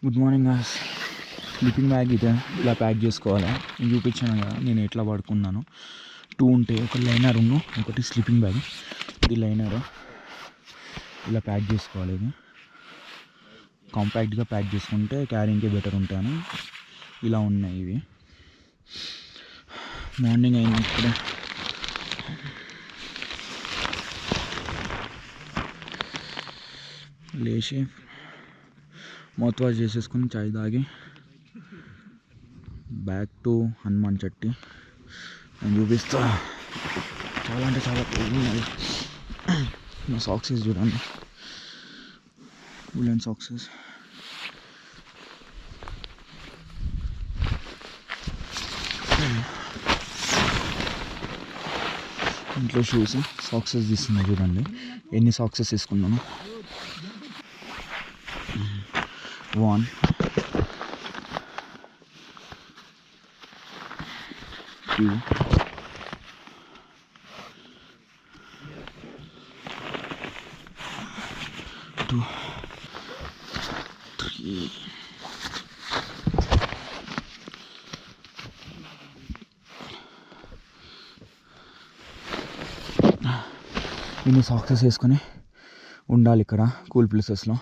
Good morning guys. Sleeping bag ఇదే ఇలా pack చేసుకోవాలి. నేను చూపించాను కదా నేను ఎట్లా పడుకున్నాను. 2 ఉంటాయి, ఒక లైనర్ ఒకటి స్లీపింగ్ బ్యాగ్. ఇది లైనర్ ఇలా ప్యాక్ చేసుకోవాలి. ఇది కాంపాక్ట్గా ప్యాక్ చేసుకుంటే క్యారింగ్కే బెటర్ ఉంటాను. ఇలా ఉన్నాయి ఇవి. మార్నింగ్ అయింది ఇప్పుడే. లేచి మౌత్ వాష్ చేసేసుకుని చాయ్ తాగి బ్యాక్ టు హనుమాన్ చెట్టి నేను చూపిస్తా. చాలా అంటే చాలా ఉన్నాయి. నా సాక్సెస్ చూడండి, ఉలెన్ సాక్సెస్. ఇంట్లో షూస్, సాక్సెస్ తీస్తున్నా చూడండి ఎన్ని సాక్సెస్ వేసుకున్నాను. 1 2 3 ఇన్ని సాక్సెస్ వేసుకొని ఉండాలి ఇక్కడ కూల్ ప్లేసెస్లో.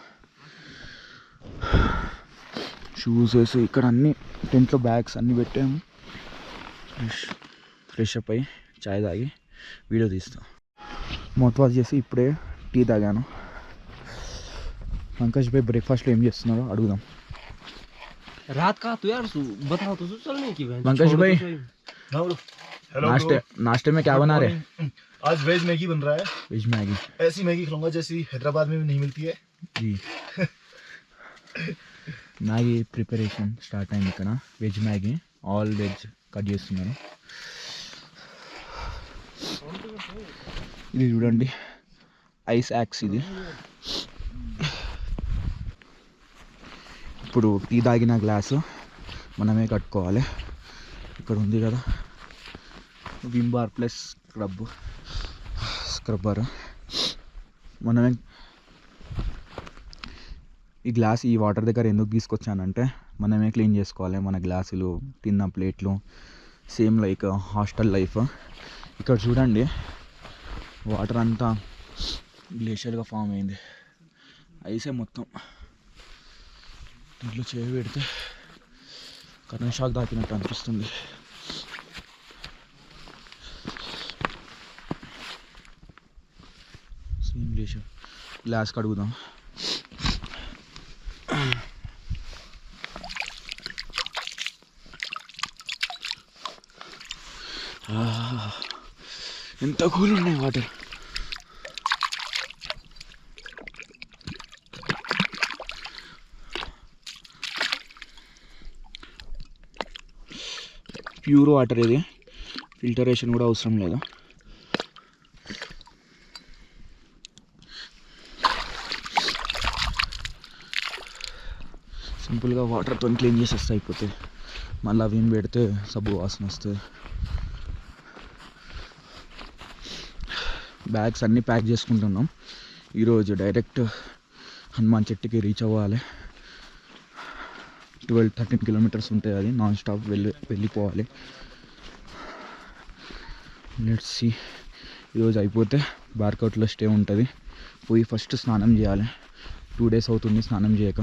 షూస్ వేసి ఇక్కడ అన్ని టెంట్లో బ్యాగ్స్ అన్నీ పెట్టాము. ఫ్రెష్ అప్ అయ్యి చాయ్ తాగి వీడియో తీస్తాం. మౌత్ వాష్ చేసి ఇప్పుడే టీ తాగాను. పంకజ్ భాయ్ బ్రేక్ఫాస్ట్లో ఏం చేస్తున్నారో అడుగుదాం. पंकज भाई नाश्ते में क्या बना रहे? आज वेज मैगी बन रहा है. वेज मैगी, ऐसी मैगी खिलाऊंगा जैसी हैदराबाद में भी नहीं मिलती है जी. మ్యాగీ ప్రిపరేషన్ స్టార్ట్ అయింది ఇక్కడ. Veg Maggi, all veg cut చేస్తున్నాను. ఇది చూడండి ఐస్ యాక్స్. ఇది ఇప్పుడు టీ తాగిన గ్లాసు మనమే కట్టుకోవాలి. ఇక్కడ ఉంది కదా విమ్ బార్ ప్లస్ స్క్రబ్బర్. మనమే ఈ గ్లాస్ ఈ వాటర్ దగ్గర ఎందుకు తీసుకొచ్చానంటే మనమే క్లీన్ చేసుకోవాలి మన గ్లాసులు, తిన్న ప్లేట్లు. Same like hostel life. ఇక్కడ చూడండి వాటర్ అంతా గ్లేషియర్గా ఫామ్ అయింది. ఐసే మొత్తం. దీంట్లో చేయి పెడితే కరెంట్ షాక్ తాకినట్టు అనిపిస్తుంది. Same glacier. గ్లాస్ కడుగుదాం. ఎంత కూల్ ఉన్నాయి వాటర్. ప్యూర్ వాటర్ ఇది, ఫిల్టరేషన్ కూడా అవసరం లేదు. సింపుల్గా వాటర్తో క్లీన్ చేసేస్తే అయిపోతుంది. మళ్ళీ అవి ఏం పెడితే సబ్బు వాసన వస్తుంది. బ్యాగ్స్ అన్నీ ప్యాక్ చేసుకుంటున్నాం. ఈరోజు డైరెక్ట్ హనుమాన్ చెట్టుకి రీచ్ అవ్వాలి. 12-13 కిలోమీటర్స్ ఉంటాయి. అది నాన్ స్టాప్ వెళ్ళిపోవాలి. Let's see. ఈరోజు అయిపోతే బార్కౌట్లో స్టే ఉంటుంది. పోయి ఫస్ట్ స్నానం చేయాలి. 2 days అవుతుంది స్నానం చేయక.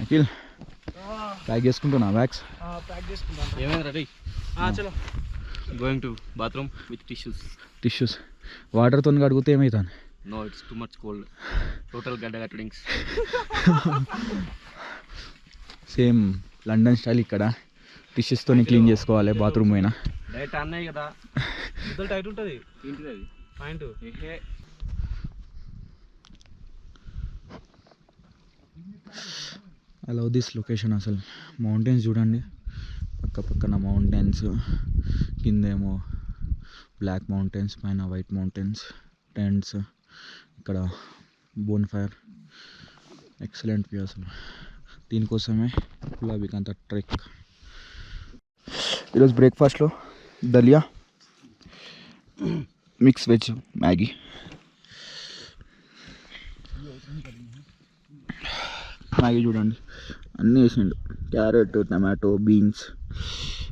అఖిల్ ప్యాక్ చేసుకుంటున్నా బ్యాగ్స్. ఏమైంది రెడీ? చలో. Going to bathroom with tissues. వాటర్తో కడిగితే ఏమవుతాను? No, it's too much cold. Total గడ్డ కట్టడింగ్స్. Same London style. ఇక్కడ టిష్యూస్తో క్లీన్ చేసుకోవాలి బాత్రూమ్ అయినా. డైరెక్ట్ అన్నాయి కదా, మొదలు టైట్ ఉంటుంది. ఏంటిది అది point? I love this location. అసలు మౌంటైన్స్ చూడండి, పక్కన మౌంటైన్స్, కిందేమో బ్లాక్ మౌంటైన్స్, పైన వైట్ మౌంటైన్స్, టెంట్స్, ఇక్కడ బోన్ ఫైర్. ఎక్సలెంట్ వ్యూ అసలు. దీనికోసమే గులాబీ కాంత ట్రెక్. ఈరోజు బ్రేక్ఫాస్ట్లో దలియా, మిక్స్ వెజ్ మ్యాగీ. మ్యాగీ చూడండి అన్నీ వేసిండు, క్యారెట్, టమాటో, బీన్స్,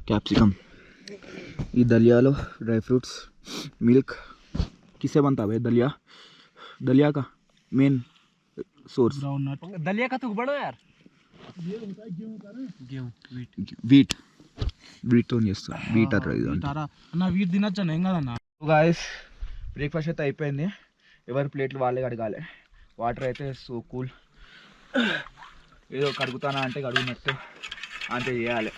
कैप्सिकम, ये दलिया लो, ड्राई फ्रूट्स, मिल्क। किससे बनता है दलिया? दलिया का मेन सोर्स दलिया का तो बड़ो यार వీట్ వీట్తో చేస్తారు. వీట్ అన్న వీట్ తినచ్చా ఏం కదన్నా. గాయస్ బ్రేక్ఫాస్ట్ అయితే అయిపోయింది, ఎవరి ప్లేట్లు వాళ్ళే కడగాలి. వాటర్ అయితే సో కూల్, ఏదో కడుగుతానా అంటే కడుగునట్టు అంతే చేయాలి.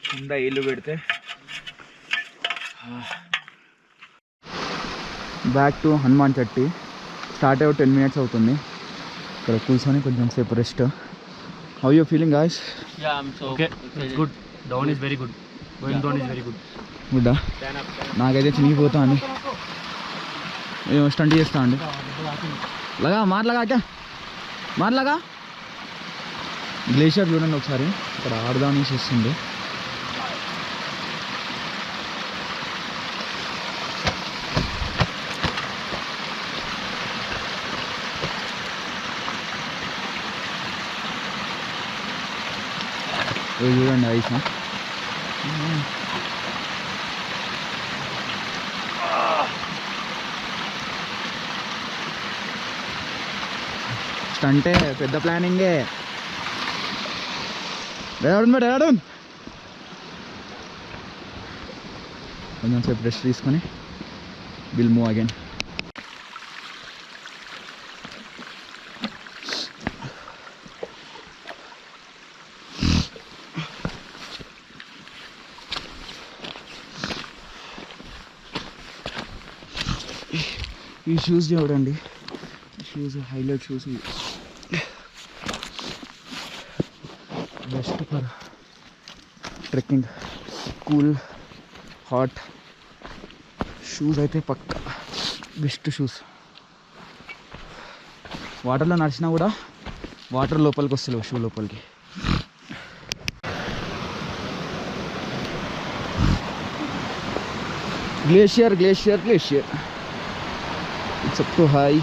కింద ఇల్లు పెడితే బ్యాక్ టు హనుమాన్ చట్టి. స్టార్ట్ అయ్యే 10 minutes అవుతుంది. ఇక్కడ కూర్చొని కొంచెం సేపు rest. How you feeling guys? Yeah, I'm so okay. It's good. Down is very good. Going down is very good. గుడ్డా నాకైతే చినిగిపోతా అండి, ఏమో స్టంట్ చేస్తా అండి. లగా మార్లగా మార్లగా గ్లేషియర్ చూడండి ఒకసారి, ఇక్కడ ఆడదాం నుంచి వస్తుంది. ఇది చూడండి ఐస్ స్టంటే పెద్ద ప్లానింగే. డెహ్రాడూన్ కొంచెం సేపు రెస్ట్ తీసుకొని విల్ మూవ్ అగైన్. ఈ షూస్ చూడండి, shoes highlight shoes, best for trekking, cool hot shoes అయితే పక్కా బెస్ట్ షూస్. వాటర్లో నడిచినా కూడా వాటర్ లోపలికి వస్తలేవు షూ లోపలికి. Glacier glacier glacier, it's up to high.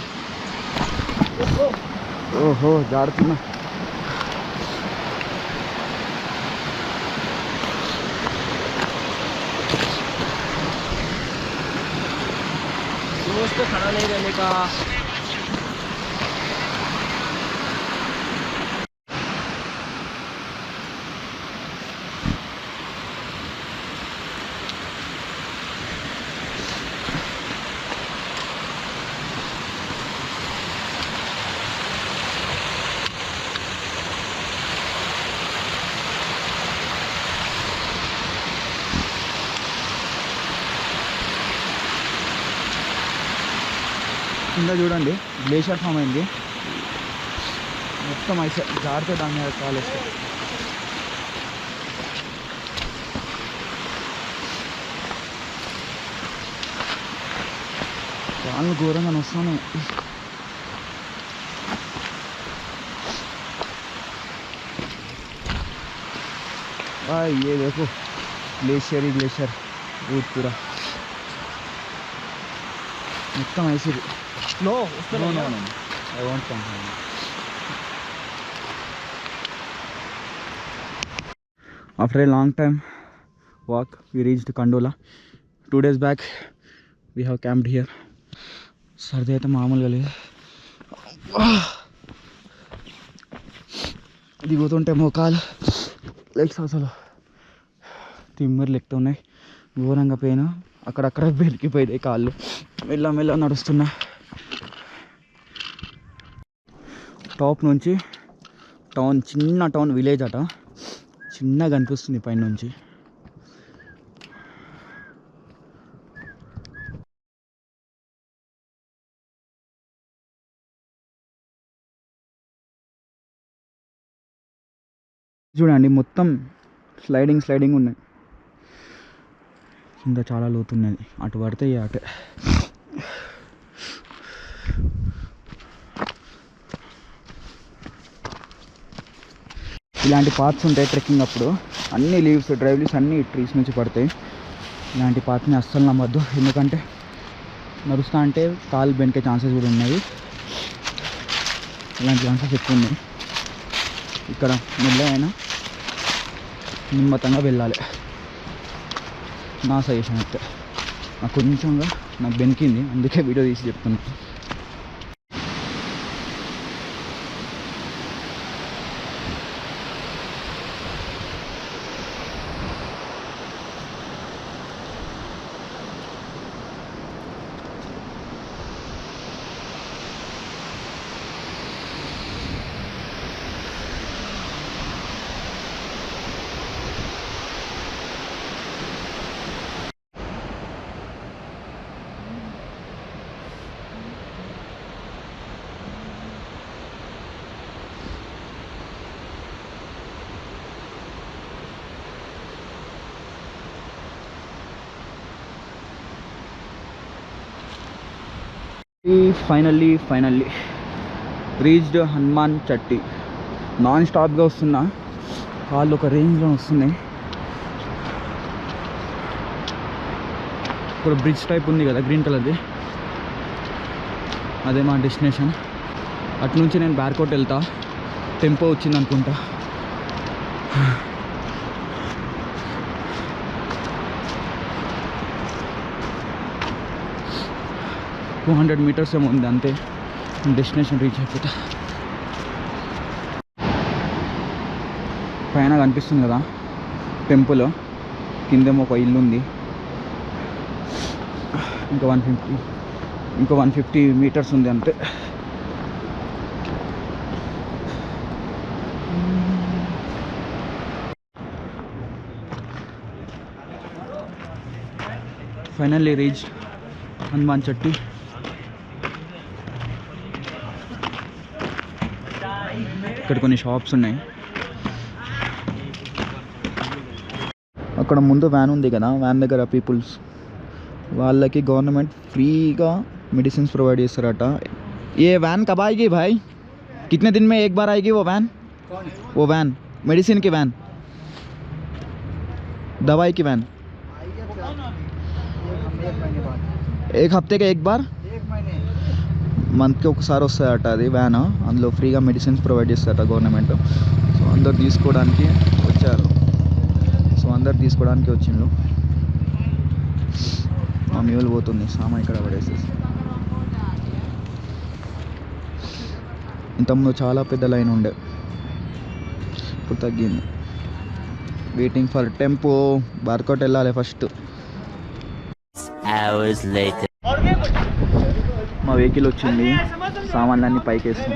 ఓహో జాడుతున్నా. दोस्त खड़ा नहीं रहने का. కింద చూడండి గ్లేషియర్ ఫామ్ అయింది, మొత్తం ఐస్ జారితే దాని మీద కాలు వస్తాయి. కాళ్ళు ఘోరంగా వస్తాను. ये देखो ग्लेशियर ही ग्लेशियर, बहुत पूरा మొత్తం ice. No, no, I won't come. After a long time walk, we reached Kandola. 2 days back, we have camped here. సర్ది అయితే మామూలుగా లేదు, దిగుతుంటే మోకాలు లెగ్స్ అసలు తిమ్మరి లెక్కుతున్నాయి, ఘోరంగా పెయిన్. అక్కడక్కడ బెరికిపోయింది కాళ్ళు, మెల్ల మెల్ల నడుస్తున్నా. టాప్ నుంచి టౌన్, చిన్న టౌన్, విలేజ్ అట, చిన్నగా అనిపిస్తుంది పైన నుంచి. చూడండి మొత్తం స్లైడింగ్ ఉన్నాయి, కింద చాలా లోతున్నది, అటు పడితే అటే. ఇలాంటి పాత్స్ ఉంటాయి ట్రెక్కింగ్ అప్పుడు, అన్ని లీవ్స్, డ్రై లీవ్స్ అన్నీ ట్రీస్ నుంచి పడతాయి. ఇలాంటి పాత్ని అస్సలు నమ్మద్దు, ఎందుకంటే నడుస్తా అంటే కాలు బెనికే ఛాన్సెస్ కూడా ఉన్నాయి. ఇలాంటి లాంటి ఎక్కువ ఉన్నాయి. ఇక్కడ మెల్లగా నిమ్మతంగా వెళ్ళాలి నా సజెషన్ అయితే. నాకు కొంచెంగా నాకు బెనికింది, అందుకే వీడియో తీసి చెప్తున్నాను. Finally reached Hanuman Chatti. నాన్ స్టాప్గా వస్తున్నా, కాళ్ళు ఒక రేంజ్లో వస్తున్నాయి. ఇక్కడ బ్రిడ్జ్ టైప్ ఉంది కదా గ్రీన్ కలర్ది, అదే మా డెస్టినేషన్. అటు నుంచి నేను బ్యార్కోట్ వెళ్తా, టెంపో వచ్చింది అనుకుంటా. 200 meters ఏమో ఉంది అంతే, డెస్టినేషన్ రీచ్ అయిపోతా. పైన కనిపిస్తుంది కదా టెంపుల్, కిందేమో ఒక ఇల్లు ఉంది. ఇంకా 150 meters ఉంది అంతే. Finally reached Hanuman Chatti. ఇక్కడ కొన్ని షాప్స్ ఉన్నాయి. అక్కడ ముందు వ్యాన్ ఉంది కదా, వ్యాన్ దగ్గర పీపుల్స్ వాళ్ళకి గవర్నమెంట్ ఫ్రీగా మెడిసిన్స్ ప్రొవైడ్ చేస్తారట. ఏ వ్యాన్ కబ్ ఆएगी भाई, कितने दिन में एक बार आएगी वो वैन मेडिसिन की वैन, दवाई की वैन? एक हफ्ते का एक बार, మంత్కి ఒకసారి వస్తాయట అది వ్యాన్. అందులో ఫ్రీగా మెడిసిన్స్ ప్రొవైడ్ చేస్తారట గవర్నమెంట్. సో అందరు తీసుకోవడానికి వచ్చారు. వచ్చిండ్రు. మా మ్యూల్ పోతుంది, సామాన్ ఇక్కడ పడేసేసి. ఇంతకుముందు చాలా పెద్ద లైన్ ఉండే, ఇప్పుడు తగ్గింది. Waiting for tempo. బార్కోట్ వెళ్ళాలి ఫస్ట్. మా వెహికల్ వచ్చింది, సామాన్లన్నీ పైకి వేస్తాం.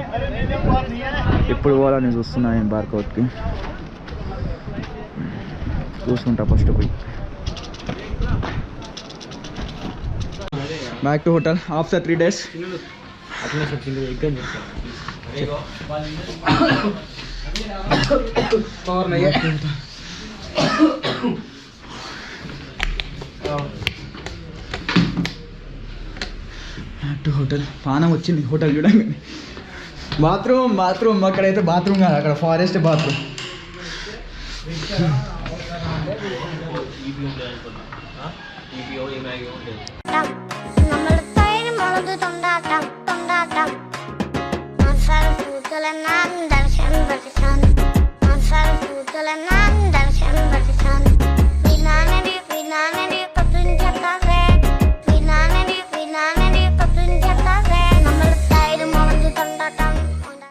ఎప్పుడు పోవాలని చూస్తున్నా నేను బార్కోట్కి. చూసుకుంటా ఫస్ట్ పోయి. Back to hotel after 3 days. To hotel. పానం వచ్చింది హోటల్ చూడండి. బాత్రూమ్ అక్కడైతే బాత్రూమ్ కాదు, అక్కడ ఫారెస్ట్ బాత్రూమ్. దర్శనం